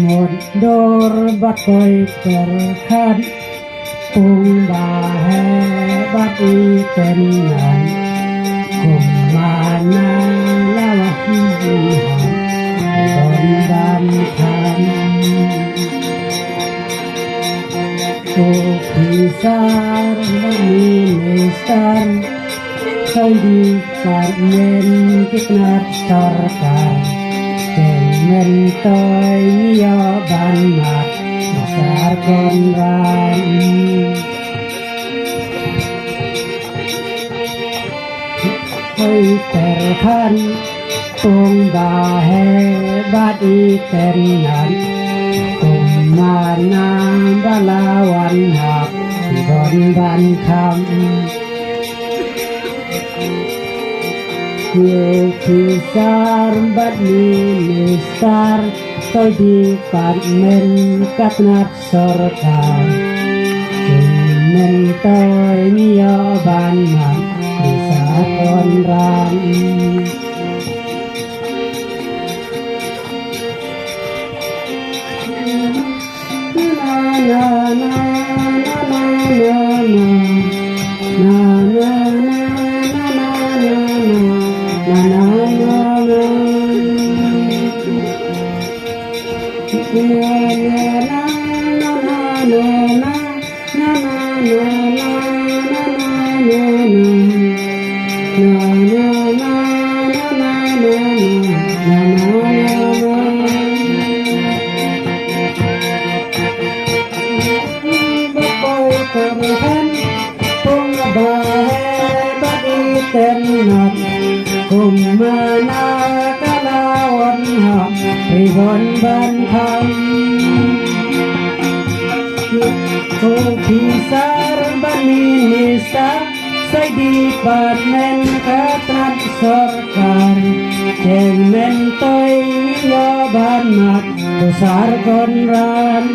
một đôi bắt tôi cờ khát cùng bà hè bắt đi tên ngàn cùng mà na la hi còn ban tham cô khi xa mani star say đi phản men kích nát sarkar men toy yo ban mat besar konran oi terhan tung ba he bat i tenan tung mana balawan hak don ban kham yêu khi sar bắt ni sar tôi đi phạt men cắt nát sarkar men tôi nhớ ban mặt bisa con ran na na na na na na cùng mana kalawan hak ribuan ban tham pisar bani nisa say di panen katrat sarkar men toy yo ban mat besar konran